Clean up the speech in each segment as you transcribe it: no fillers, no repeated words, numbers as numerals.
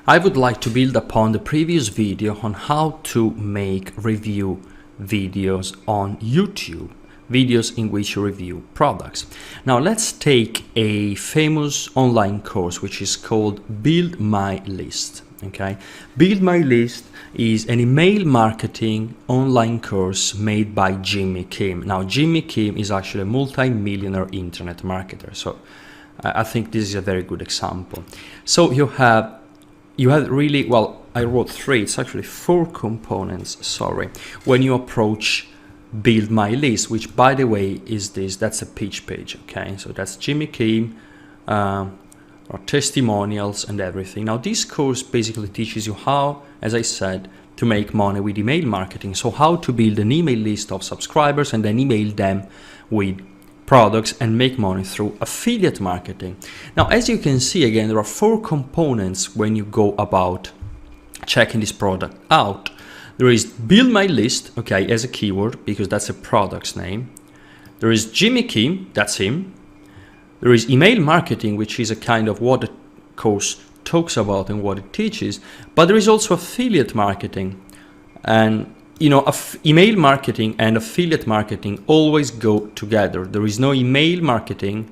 I would like to build upon the previous video on how to make review videos on YouTube, videos in which you review products. Now let's take a famous online course which is called Build My List. Okay, Build My List is an email marketing online course made by Jimmy Kim. Now Jimmy Kim is actually a multi-millionaire internet marketer, so I think this is a very good example. So you have really, well, I wrote three, it's actually four components, sorry, when you approach Build My List, which by the way is this, that's a pitch page, okay? So that's Jimmy Kim, or testimonials and everything. Now this course basically teaches you how, as I said, to make money with email marketing. So how to build an email list of subscribers and then email them with products and make money through affiliate marketing. Now, as you can see, again, there are four components when you go about checking this product out. There is Build My List, okay, as a keyword, because that's a product's name. There is Jimmy Kim, that's him. There is email marketing, which is a kind of what the course talks about and what it teaches. But there is also affiliate marketing. And you know, email marketing and affiliate marketing always go together. There is no email marketing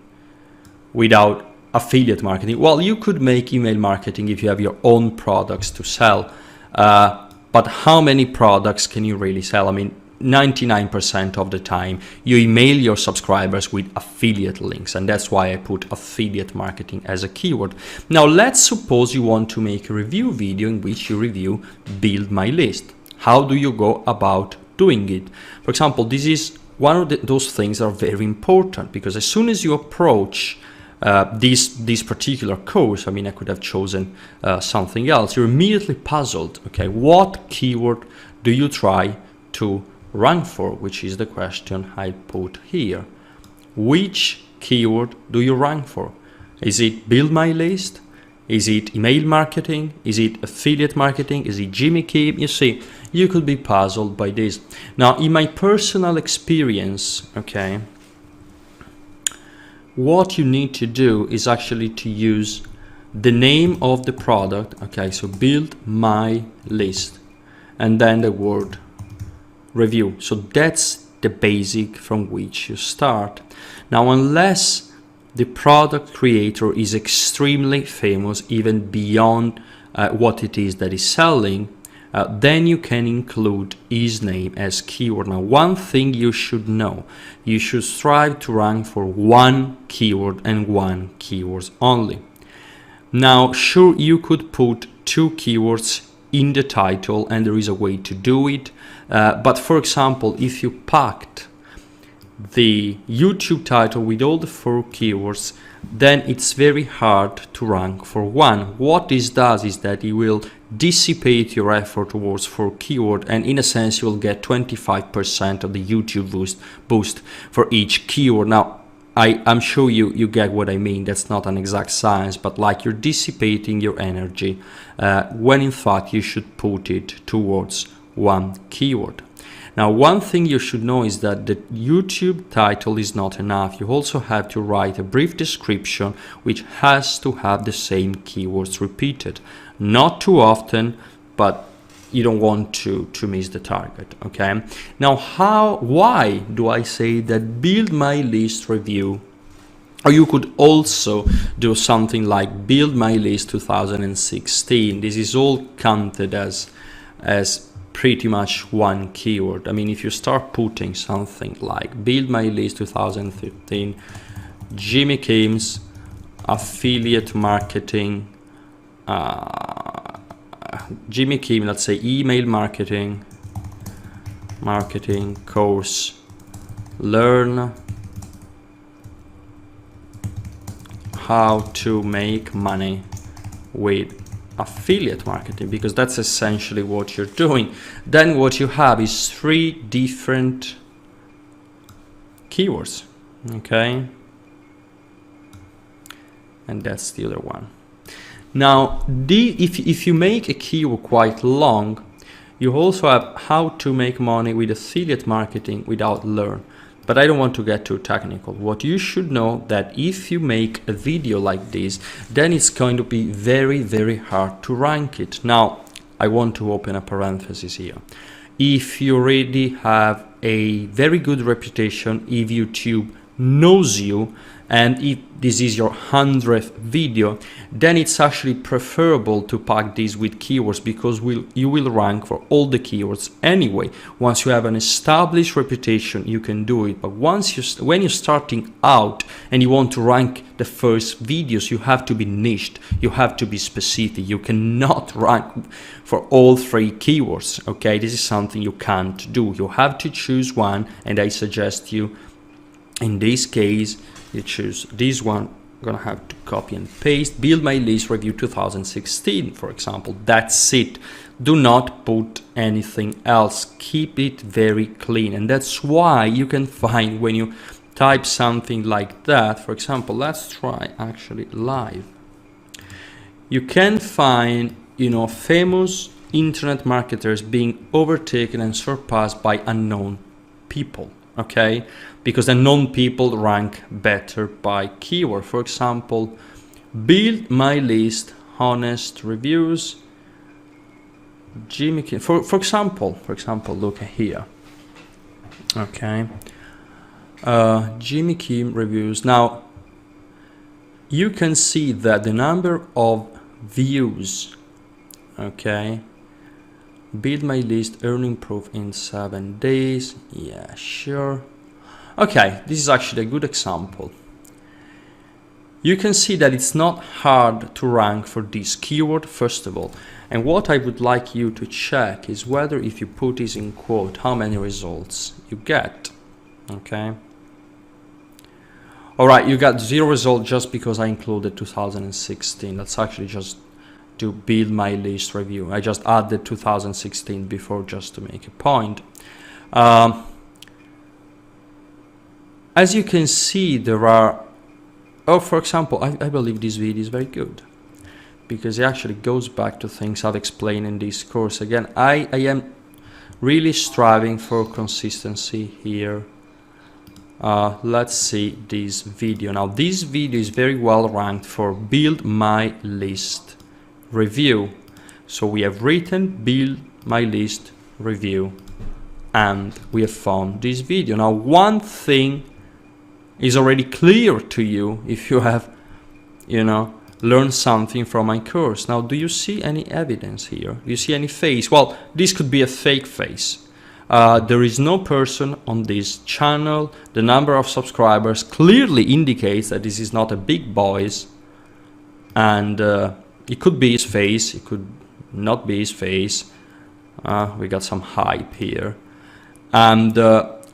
without affiliate marketing. Well, you could make email marketing if you have your own products to sell, but how many products can you really sell? I mean, 99% of the time you email your subscribers with affiliate links, and that's why I put affiliate marketing as a keyword. Now let's suppose you want to make a review video in which you review Build My List. How do you go about doing it? For example, this is one of those things that are very important, because as soon as you approach this particular course, I mean, I could have chosen something else, you're immediately puzzled. Okay, what keyword do you try to rank for? Which is the question I put here. Which keyword do you rank for? Is it Build My List? Is it email marketing? Is it affiliate marketing? Is it Jimmy Kim? You see, you could be puzzled by this. Now, in my personal experience, okay, what you need to do is actually to use the name of the product, okay, so Build My List, and then the word review. So that's the basic from which you start. Now, unless the product creator is extremely famous, even beyond what it is that is selling, then you can include his name as keyword. Now, one thing you should know, you should strive to rank for one keyword and one keyword only. Now, sure, you could put two keywords in the title, and there is a way to do it. But for example, if you packed the YouTube title with all the four keywords, then it's very hard to rank for one. What this does is that it will dissipate your effort towards four keywords, and in a sense you will get 25% of the YouTube boost for each keyword. Now I'm sure you get what I mean. That's not an exact science, but like you're dissipating your energy when in fact you should put it towards one keyword. Now, one thing you should know is that the YouTube title is not enough. You also have to write a brief description which has to have the same keywords repeated. Not too often, but you don't want to miss the target, okay? Now, why do I say that Build My List review? Or you could also do something like Build My List 2016. This is all counted as pretty much one keyword. I mean, if you start putting something like Build My List 2015, Jimmy Kim's affiliate marketing, Jimmy Kim, let's say email marketing course, learn how to make money with affiliate marketing, because that's essentially what you're doing. Then what you have is three different keywords, okay, and that's the other one. Now if you make a keyword quite long, you also have how to make money with affiliate marketing without learn. But I don't want to get too technical. What you should know that if you make a video like this, then it's going to be very, very hard to rank it. Now, I want to open a parenthesis here. If you already have a very good reputation, if YouTube knows you, and if this is your 100th video, then it's actually preferable to pack this with keywords, because you will rank for all the keywords anyway. Once you have an established reputation, you can do it. But when you're starting out and you want to rank the first videos, you have to be niched, you have to be specific. You cannot rank for all 3 keywords, okay? This is something you can't do. You have to choose one, and I suggest you, in this case, you choose this one. I'm gonna have to copy and paste. Build my list review 2016, for example. That's it. Do not put anything else. Keep it very clean. And that's why you can find, when you type something like that, for example, let's try actually live. You can find, you know, famous internet marketers being overtaken and surpassed by unknown people. Okay, because unknown people rank better by keyword. For example, build my list, honest reviews, Jimmy Kim. For example, look here. Okay, Jimmy Kim reviews. Now, you can see that the number of views, okay, build my list, earning proof in 7 days. Yeah, sure. Okay, this is actually a good example. You can see that it's not hard to rank for this keyword, first of all. And what I would like you to check is whether, if you put this in quote, how many results you get. Okay. All right, you got 0 result just because I included 2016. That's actually just to build my list review. I just added 2016 before, just to make a point. As you can see, there are, for example, I believe this video is very good, because it actually goes back to things I've explained in this course. Again, I am really striving for consistency here. Let's see this video. Now, this video is very well ranked for build my list review. So we have written build my list review, and we have found this video. Now, one thing is already clear to you if you have, you know, learned something from my course. Now, do you see any evidence here? Do you see any face? Well, this could be a fake face. There is no person on this channel. The number of subscribers clearly indicates that this is not a big boys, and it could be his face, it could not be his face. We got some hype here. And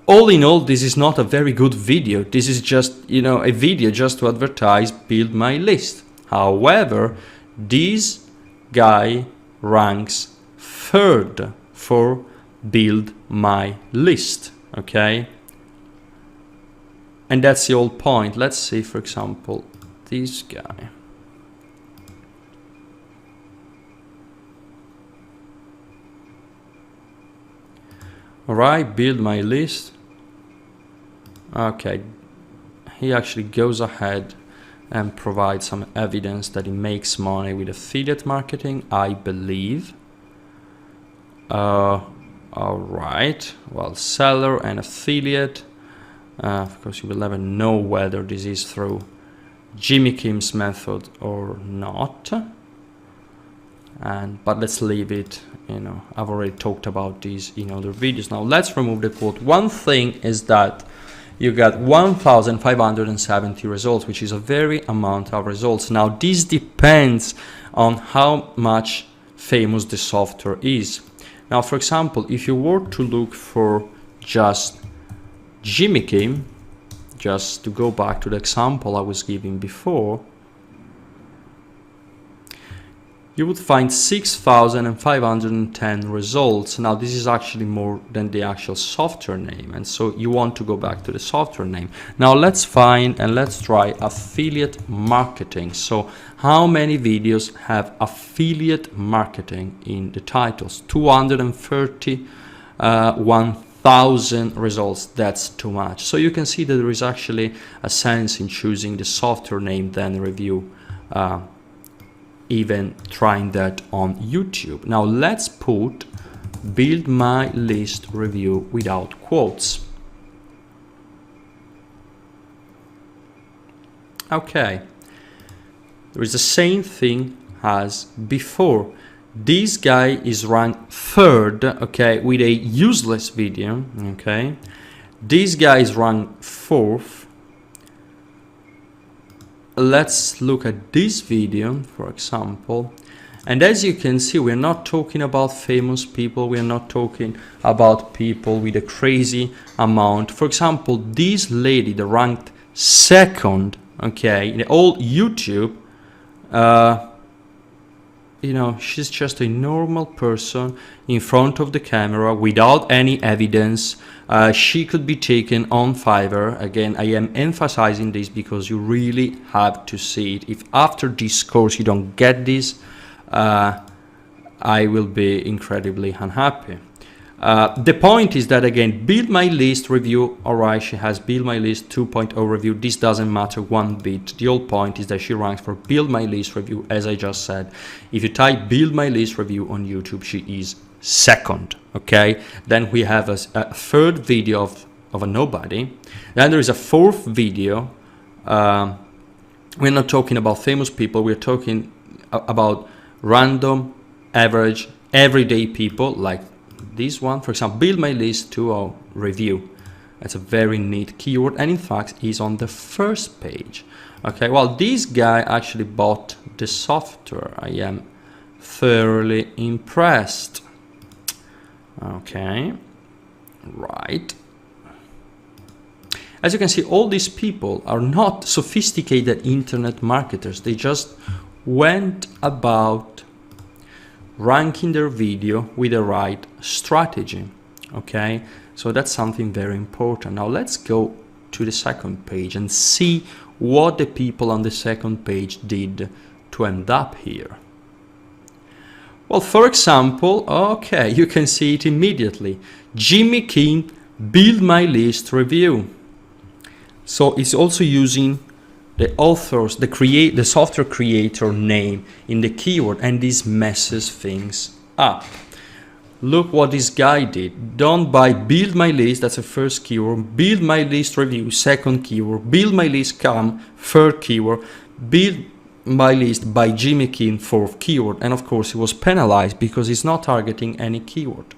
all in all, this is not a very good video. This is just, you know, a video just to advertise build my list. However, this guy ranks 3rd for build my list, okay? And that's the whole point. Let's see, for example, this guy. All right, build my list. Okay, he actually goes ahead and provides some evidence that he makes money with affiliate marketing, I believe. All right, well, seller and affiliate. Of course, you will never know whether this is through Jimmy Kim's method or not. But let's leave it, you know, I've already talked about these in other videos. Now let's remove the quote. One thing is that you got 1,570 results, which is a very amount of results. Now this depends on how much famous the software is. Now, for example, if you were to look for just Jimmy Kim, just to go back to the example I was giving before, you would find 6,510 results. Now, this is actually more than the actual software name, and so you want to go back to the software name. Now, let's find and let's try affiliate marketing. So, how many videos have affiliate marketing in the titles? 230, 1,000. 1,000 results, that's too much. So you can see that there is actually a sense in choosing the software name then review, even trying that on YouTube. Now let's put build my list review without quotes. Okay, there is the same thing as before. This guy is ranked third, okay, with a useless video, okay. This guy is ranked fourth. Let's look at this video, for example. And as you can see, we're not talking about famous people. We're not talking about people with a crazy amount. For example, this lady, the ranked second, okay, in all YouTube, you know, she's just a normal person in front of the camera without any evidence. She could be taken on Fiverr. Again, I am emphasizing this because you really have to see it. If after this course you don't get this, I will be incredibly unhappy. The point is that, again, build my list review, alright, she has build my list 2.0 review. This doesn't matter one bit. The whole point is that she ranks for build my list review, as I just said. If you type build my list review on YouTube, she is second, okay. Then we have a third video of a nobody. Then there is a fourth video. We're not talking about famous people. We're talking about random, average, everyday people, like this one, for example, build my list 2.0 review. That's a very neat keyword, and in fact is on the first page. Okay, well, this guy actually bought the software. I am thoroughly impressed. Okay, right. As you can see, all these people are not sophisticated internet marketers. They just went about ranking their video with the right strategy. Okay, so that's something very important. Now let's go to the second page and see what the people on the second page did to end up here. Well, for example, okay, you can see it immediately. Jimmy King build my list review. So it's also using the author's, the software creator name in the keyword, and this messes things up. Look what this guy did. Don't buy build my list, that's the first keyword. Build my list review, second keyword. Build my list come, third keyword. Build my list by Jimmy King, fourth keyword. And of course, he was penalized because he's not targeting any keyword.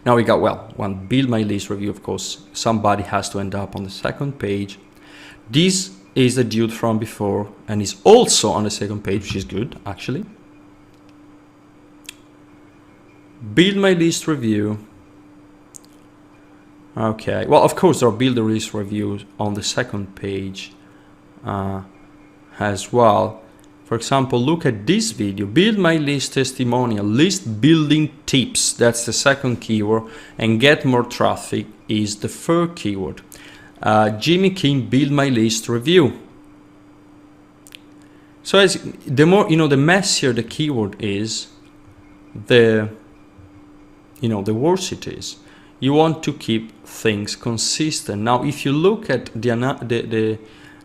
Now we got, well, one build my list review, of course, somebody has to end up on the second page. This is the dude from before, and is also on the second page, which is good, actually. Build my list review. Okay, well, of course, there are build the list reviews on the second page as well. For example, look at this video, build my list testimonial, list building tips, that's the second keyword, and get more traffic is the third keyword. Jimmy King build my list review. So as the more, you know, the messier the keyword is, the worse it is. You want to keep things consistent. Now, if you look at the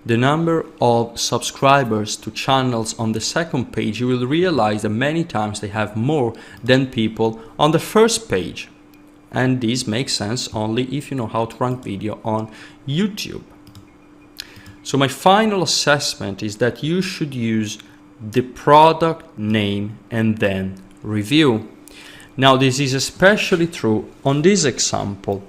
number of subscribers to channels on the second page, you will realize that many times they have more than people on the first page. And this makes sense only if you know how to rank video on YouTube. So my final assessment is that you should use the product name and then review. Now this is especially true on this example.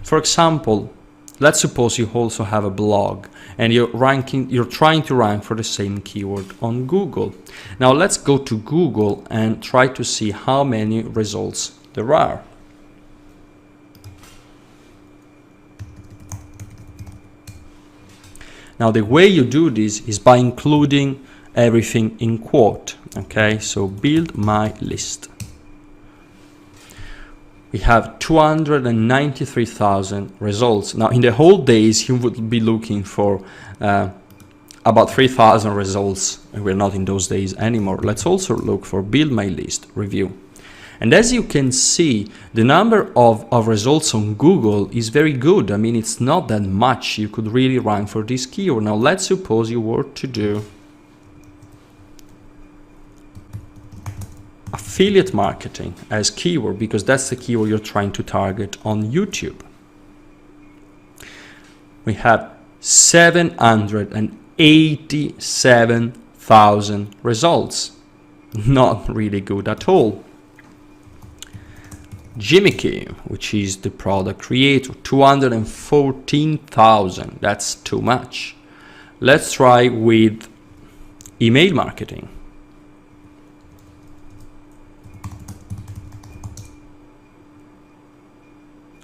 For example, let's suppose you also have a blog and you're trying to rank for the same keyword on Google. Now let's go to Google and try to see how many results there are. Now the way you do this is by including everything in quote. Okay, so build my list. We have 293,000 results. Now in the whole days you would be looking for about 3,000 results. We're not in those days anymore. Let's also look for build my list review. And as you can see, the number of results on Google is very good. I mean, it's not that much. You could really rank for this keyword. Now, let's suppose you were to do affiliate marketing as keyword, because that's the keyword you're trying to target on YouTube. We have 787,000 results. Not really good at all. Jimmy Kim, which is the product creator, 214,000. That's too much. Let's try with email marketing.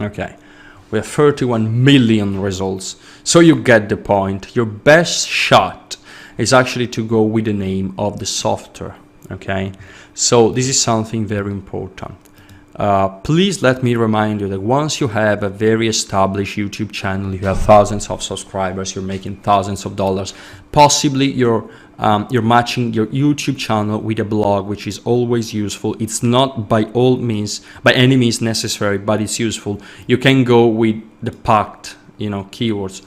Okay, we have 31 million results. So you get the point. Your best shot is actually to go with the name of the software. Okay, so this is something very important. Please let me remind you that once you have a very established YouTube channel, you have thousands of subscribers, you're making thousands of dollars, possibly you're matching your YouTube channel with a blog, which is always useful. It's not by any means necessary, but it's useful. You can go with the packed, keywords.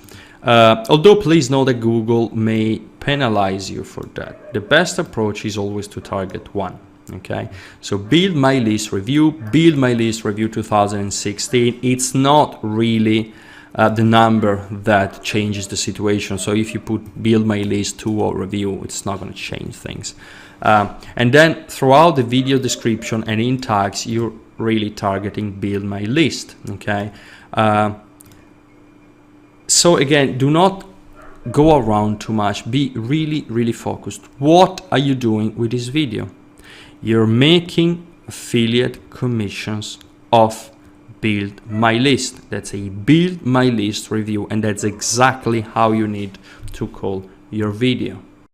Although please know that Google may penalize you for that. The best approach is always to target one. Okay, so build my list review 2016. It's not really the number that changes the situation. So if you put build my list 2 or review, it's not going to change things. And then throughout the video description and in tags, you're really targeting build my list. Okay, so again, do not go around too much. Be really focused. What are you doing with this video? You're making affiliate commissions off build my list. That's a build my list review, and that's exactly how you need to call your video.